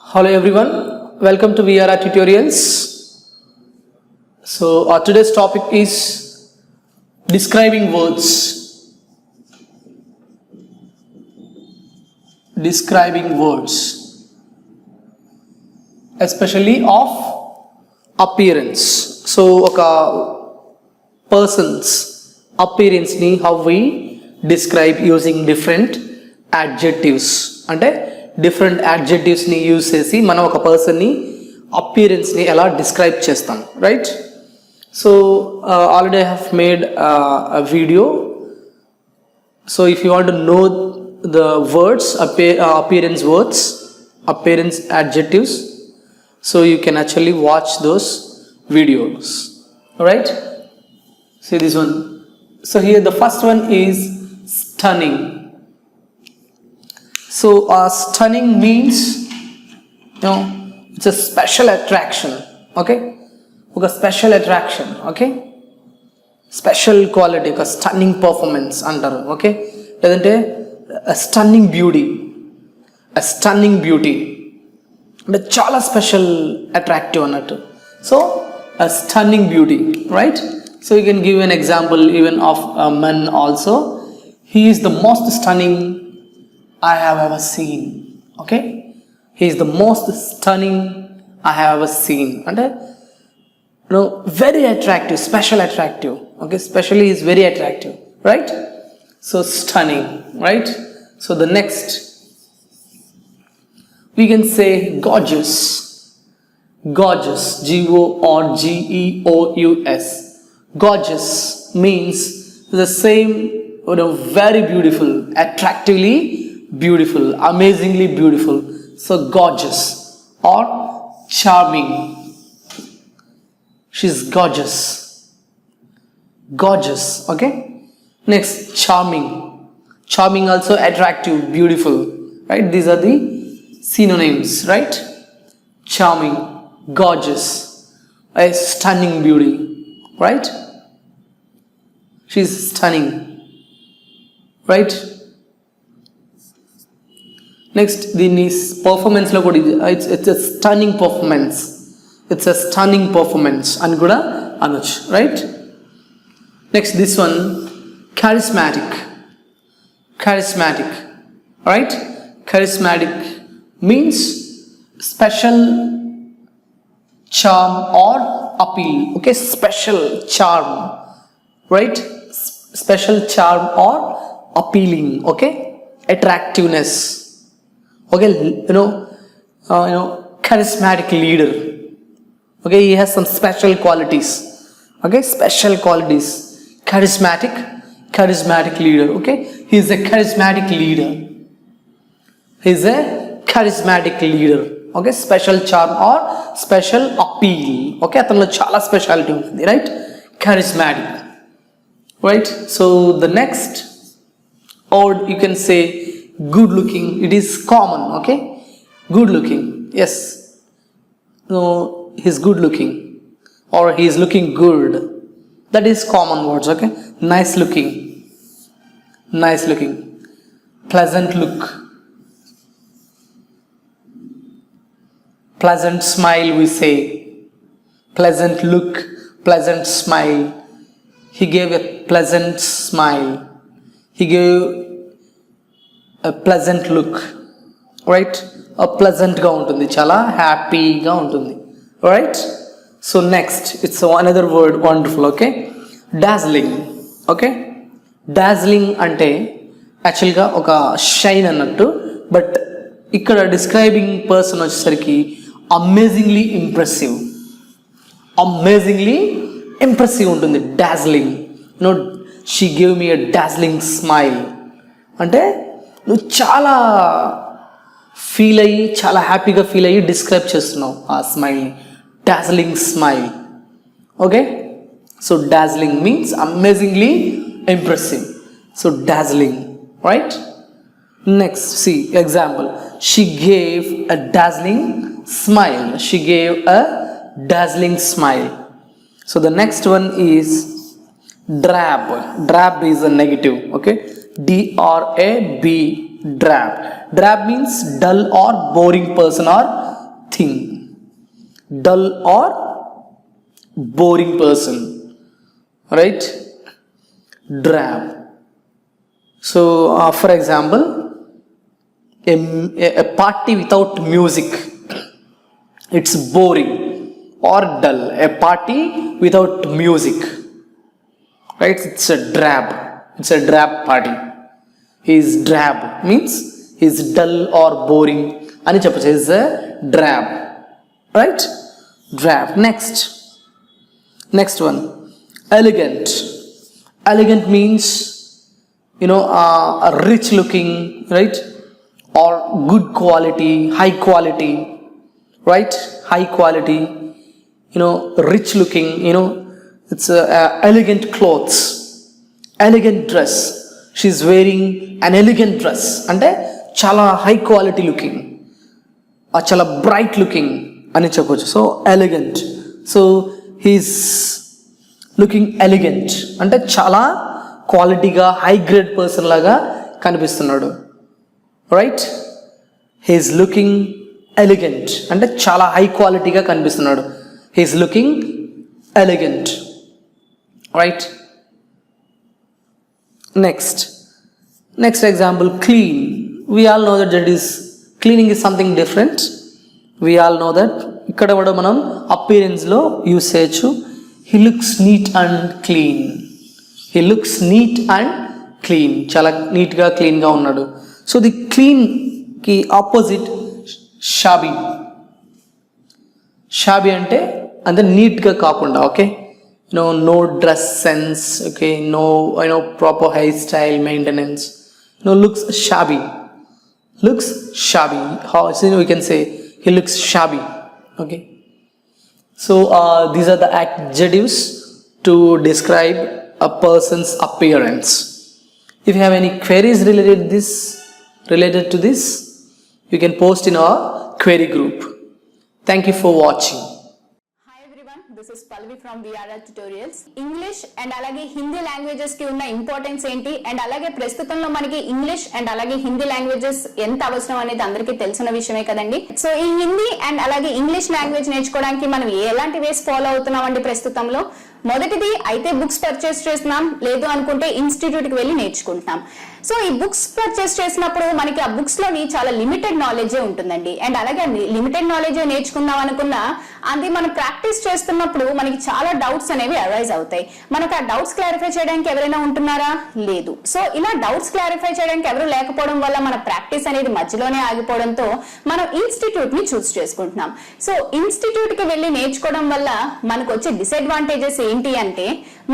Hello everyone, welcome to VRR Tutorials. So our today's topic is describing words. Describing words, especially of appearance. So oka person's appearance ni how we describe using different adjectives. అంటే different యాడ్జెక్టివ్స్ని use చేసి మనం ఒక పర్సన్ని అపియరెన్స్ని ఎలా describe చేస్తాం, right? So already I have made a video. So if you want to know the words, appearance words, appearance adjectives, so you can actually watch those videos, right? See this one. So here the first one is stunning. So stunning means, it's a special attraction, okay? Okay, special attraction, okay? Special quality, a stunning performance antaru, okay? Ledante a stunning beauty, a stunning beauty. And chala special attractive annattu. So a stunning beauty, right? So you can give an example even of men also. He is the most stunning I have ever seen. Okay, he is the most stunning I have ever seen. And very attractive, special attractive. Okay, especially is very attractive, right? So stunning, right? So the next we can say gorgeous. Gorgeous, Gorgeous. Gorgeous means the same, very beautiful, attractively beautiful, amazingly beautiful. So gorgeous or charming. She's gorgeous. Gorgeous, okay? Next, charming. Charming also attractive, beautiful, right? These are the synonyms, right? Charming, gorgeous, a stunning beauty, right? She's stunning, right? Next, this performance lo kuda it's a stunning performance. It's a stunning performance and kuda anochu, right? Next, this one, charismatic. Charismatic, right? Charismatic means special charm or appeal. Okay, special charm, right? Special charm or appealing. Okay, attractiveness. Okay, charismatic leader. Okay, he has some special qualities. Okay, special qualities. Charismatic leader. Okay, he is a charismatic leader. He is a charismatic leader. Okay, special charm or special appeal. Okay, atanlo chala speciality untundi, right? Charismatic, right? So the next, or you can say good looking. It is common, okay? Good looking, yes. No, he's good looking or he is looking good. That is common words, okay? Nice looking. Nice looking. Pleasant look. Pleasant smile, we say. Pleasant look, pleasant smile. He gave a pleasant smile. He gave a pleasant look, right? A pleasant ga untundi, chala happy ga untundi, right? So next, it's another word, wonderful, okay? Dazzling, okay? Dazzling ante actually ga oka shine annattu, but ikkada describing person vachesariki amazingly impressive. Amazingly impressive untundi, dazzling. She gave me a dazzling smile. Ante నువ్వు చాలా feel అయ్యి, చాలా హ్యాపీగా feel అయ్యి describe చేస్తున్నావు ఆ స్మైల్ని. Dazzling smile, okay? So dazzling means amazingly impressive. So dazzling, right? Next, see example, she gave a dazzling smile. She gave a dazzling smile. So the next one is drab. Drab is a negative, okay? DRAB drab. Drab means dull or boring person or thing. Dull or boring person, right? Drab. So for example, a party without music, it's boring or dull. A party without music, right? It's a drab. It's a drab party. He is drab means he is dull or boring ani cheppochu. He is a drab, right? Drab. Next one, elegant. Elegant means a rich looking, right? Or good quality, high quality, right? High quality, rich looking, it's elegant clothes, elegant dress. She's wearing an elegant dress అంటే చాలా high quality looking, చాలా bright looking అని చెప్పొచ్చు. So elegant. So he's looking elegant అంటే చాలా క్వాలిటీగా high grade person లాగా కనిపిస్తున్నాడు, రైట్? హీస్ లుకింగ్ ఎలిగెంట్ అంటే చాలా హై క్వాలిటీగా కనిపిస్తున్నాడు. He's looking elegant, right? Next example, clean. We all know that cleaning is something different. We all know that. ఇక్కడ కూడా మనం appearance లో యూస్ చేయొచ్చు. He looks neat and clean. He looks neat and clean. చాలా నీట్గా క్లీన్గా ఉన్నాడు. So the clean కి ఆపోజిట్ షాబీ. షాబీ అంటే నీట్గా కాకుండా, okay? No dress sense, okay? No proper hairstyle maintenance. Looks shabby. Looks shabby. How we can say he looks shabby, okay? So these are the adjectives to describe a person's appearance. If you have any queries related to this, you can post in our query group. Thank you for watching. This is Pallavi from VRR Tutorials. English and అలాగే Hindi languages కి ఉన్న importance ఏంటి, and అలాగే ప్రస్తుతంలో మనకి English and అలాగే Hindi languages ఎంత అవసరం అనేది అందరికీ తెలిసిన విషయమే కదండి. సో ఈ హిందీ అండ్ అలాగే ఇంగ్లీష్ లాంగ్వేజ్ నేర్చుకోవడానికి మనం ఎలాంటి వేస్ ఫాలో అవుతున్నామండి ప్రస్తుతంలో? మొదటిది అయితే బుక్స్ పర్చేస్ చేస్తున్నాం, లేదు అనుకుంటే ఇన్స్టిట్యూట్ కి వెళ్ళి నేర్చుకుంటున్నాం. సో ఈ బుక్స్ పర్చేస్ చేసినప్పుడు మనకి ఆ బుక్స్ లోని చాలా లిమిటెడ్ నాలెడ్జే ఉంటుందండి. అండ్ అలాగే లిమిటెడ్ నాలెడ్జే నేర్చుకుందాం అనుకున్నా అది మనం ప్రాక్టీస్ చేస్తున్నప్పుడు మనకి చాలా డౌట్స్ అనేవి అరైజ్ అవుతాయి. మనకు ఆ డౌట్స్ క్లారిఫై చేయడానికి ఎవరైనా ఉంటున్నారా? లేదు. సో ఇలా డౌట్స్ క్లారిఫై చేయడానికి ఎవరు లేకపోవడం వల్ల మన ప్రాక్టీస్ అనేది మధ్యలోనే ఆగిపోవడంతో మనం ఇన్స్టిట్యూట్ ని చూస్ చేసుకుంటున్నాం. సో ఇన్స్టిట్యూట్ కి వెళ్ళి నేర్చుకోవడం వల్ల మనకు వచ్చే డిసడ్వాంటేజెస్ ఏంటి అంటే,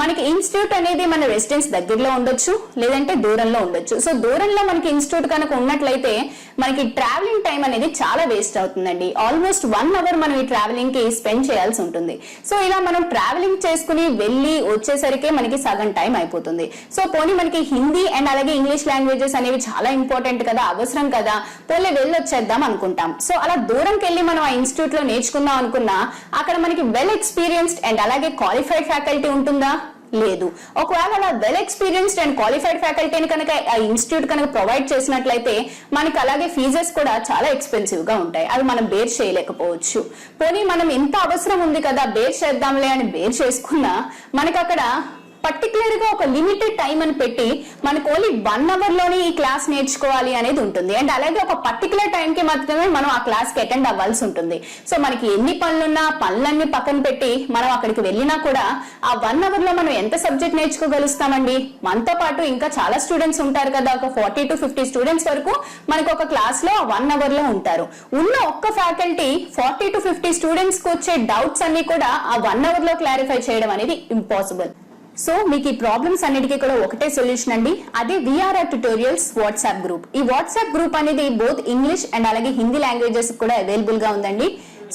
మనకి ఇన్స్టిట్యూట్ అనేది మన రెసిడెన్స్ దగ్గరలో ఉండొచ్చు, లేదంటే దూరంలో ఉండొచ్చు. సో దూరంలో మనకి ఇన్స్టిట్యూట్ కనుక ఉన్నట్లయితే మనకి ట్రావెలింగ్ టైం అనేది చాలా వేస్ట్ అవుతుందండి. ఆల్మోస్ట్ 1 hour మనం ఈ ట్రావెలింగ్ కి స్పెండ్ చేయాల్సి ఉంటుంది. సో ఇలా మనం ట్రావెలింగ్ చేసుకుని వెళ్ళి వచ్చేసరికి మనకి సగం టైం అయిపోతుంది. సో పోనీ మనకి హిందీ అండ్ అలాగే ఇంగ్లీష్ లాంగ్వేజెస్ అనేవి చాలా ఇంపార్టెంట్ కదా, అవసరం కదా, పోలే వెళ్ళొచ్చేద్దాం అనుకుంటాం. సో అలా దూరంకి వెళ్ళి మనం ఆ ఇన్స్టిట్యూట్ లో నేర్చుకుందాం అనుకున్నా అక్కడ మనకి వెల్ ఎక్స్పీరియన్స్డ్ అండ్ అలాగే క్వాలిఫైడ్ ఫ్యాకల్టీ ఉంటుందా? లేదు. ఒకవేళ అలా వెల్ ఎక్స్పీరియన్స్డ్ అండ్ క్వాలిఫైడ్ ఫ్యాకల్టీని కనుక ఆ ఇన్స్టిట్యూట్ కనుక ప్రొవైడ్ చేసినట్లయితే మనకి అలాగే ఫీజెస్ కూడా చాలా ఎక్స్పెన్సివ్ గా ఉంటాయి. అవి మనం బేర్ చేయలేకపోవచ్చు. పోనీ మనం ఎంత అవసరం ఉంది కదా బేర్ చేద్దాంలే అని బేర్ చేసుకున్నా మనకి అక్కడ పర్టికులర్ గా ఒక లిమిటెడ్ టైం అని పెట్టి మనకు ఓన్లీ 1 hour లోనే ఈ క్లాస్ నేర్చుకోవాలి అనేది ఉంటుంది. అండ్ అలాగే ఒక పర్టికులర్ టైం కి మాత్రమే మనం ఆ క్లాస్ కి అటెండ్ అవ్వాల్సి ఉంటుంది. సో మనకి ఎన్ని పనులున్నా పనులన్నీ పక్కన పెట్టి మనం అక్కడికి వెళ్ళినా కూడా ఆ 1 hour లో మనం ఎంత సబ్జెక్ట్ నేర్చుకోగలుగుతామండి? మనతో పాటు ఇంకా చాలా స్టూడెంట్స్ ఉంటారు కదా, ఒక 40 to 50 స్టూడెంట్స్ వరకు మనకు ఒక క్లాస్ లో 1 hour లో ఉంటారు. ఉన్న ఒక్క ఫ్యాకల్టీ 40 to 50 స్టూడెంట్స్ కు వచ్చే డౌట్స్ అన్ని కూడా ఆ 1 hour లో క్లారిఫై చేయడం అనేది ఇంపాసిబుల్. సో మీకు ఈ ప్రాబ్లమ్స్ అన్నిటికీ కూడా ఒకటే సొల్యూషన్ అండి, అదే VRR ట్యుటోరియల్స్ వాట్సాప్ గ్రూప్. ఈ వాట్సాప్ గ్రూప్ అనేది బోత్ ఇంగ్లీష్ అండ్ అలాగే హిందీ లాంగ్వేజెస్ కూడా అవైలబుల్ గా ఉందండి.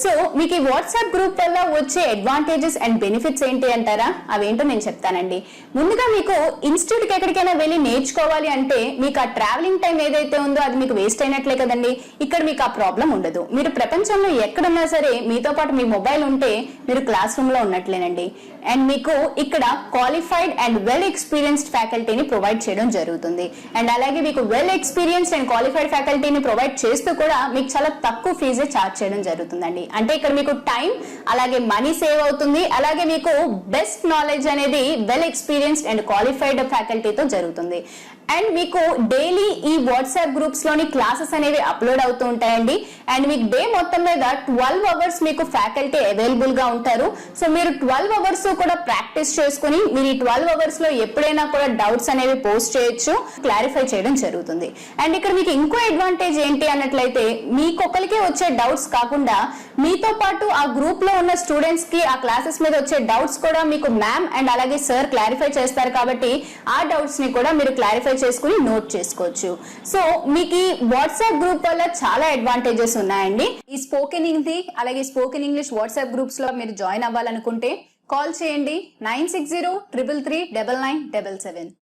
సో మీకు ఈ వాట్సాప్ గ్రూప్ వల్ల వచ్చే అడ్వాంటేజెస్ అండ్ బెనిఫిట్స్ ఏంటి అంటారా? అవేంటో నేను చెప్తానండి. ముందుగా మీకు ఇన్స్టిట్యూట్ కి ఎక్కడికైనా వెళ్ళి నేర్చుకోవాలి అంటే మీకు ఆ ట్రావెలింగ్ టైం ఏదైతే ఉందో అది మీకు వేస్ట్ అయినట్లే కదండి. ఇక్కడ మీకు ఆ ప్రాబ్లం ఉండదు. మీరు ప్రపంచంలో ఎక్కడున్నా సరే మీతో పాటు మీ మొబైల్ ఉంటే మీరు క్లాస్ రూమ్ లో ఉన్నట్లేనండి. అండ్ మీకు ఇక్కడ క్వాలిఫైడ్ అండ్ వెల్ ఎక్స్పీరియన్స్డ్ ఫ్యాకల్టీని ప్రొవైడ్ చేయడం జరుగుతుంది. అండ్ అలాగే మీకు వెల్ ఎక్స్పీరియన్స్డ్ అండ్ క్వాలిఫైడ్ ఫ్యాకల్టీని ప్రొవైడ్ చేస్తూ కూడా మీకు చాలా తక్కువ ఫీజే ఛార్జ్ చేయడం జరుగుతుందండి. అంటే ఇక్కడ మీకు టైం అలాగే మనీ సేవ్ అవుతుంది, అలాగే మీకు బెస్ట్ నాలెడ్జ్ అనేది వెల్ ఎక్స్పీరియన్స్డ్ అండ్ క్వాలిఫైడ్ ఫ్యాకల్టీతో జరుగుతుంది. అండ్ మీకు డైలీ ఈ వాట్సాప్ గ్రూప్స్ లోని క్లాసెస్ అనేవి అప్లోడ్ అవుతూ ఉంటాయండి. అండ్ మీకు డే మొత్తం మీద 12 అవర్స్ మీకు ఫ్యాకల్టీ అవైలబుల్ గా ఉంటారు. సో మీరు 12 అవర్స్ కూడా ప్రాక్టీస్ చేసుకుని మీరు ఈ 12 అవర్స్ లో ఎప్పుడైనా కూడా డౌట్స్ అనేవి పోస్ట్ చేయొచ్చు, క్లారిఫై చేయడం జరుగుతుంది. అండ్ ఇక్కడ మీకు ఇంకో అడ్వాంటేజ్ ఏంటి అన్నట్లయితే మీకొకరికే వచ్చే డౌట్స్ కాకుండా మీతో పాటు ఆ గ్రూప్ లో ఉన్న స్టూడెంట్స్ కి ఆ క్లాసెస్ మీద వచ్చే డౌట్స్ కూడా మీకు మ్యామ్ అండ్ అలాగే సార్ క్లారిఫై చేస్తారు కాబట్టి ఆ డౌట్స్ ని కూడా మీరు క్లారిఫై చేసుకుని నోట్ చేసుకోవచ్చు. సో మీకు ఈ వాట్సాప్ గ్రూప్ వల్ల చాలా అడ్వాంటేజెస్ ఉన్నాయండి. ఈ స్పోకెన్ హిందీ అలాగే స్పోకెన్ ఇంగ్లీష్ వాట్సాప్ గ్రూప్స్ లో మీరు జాయిన్ అవ్వాలనుకుంటే కాల్ చేయండి 9603339977.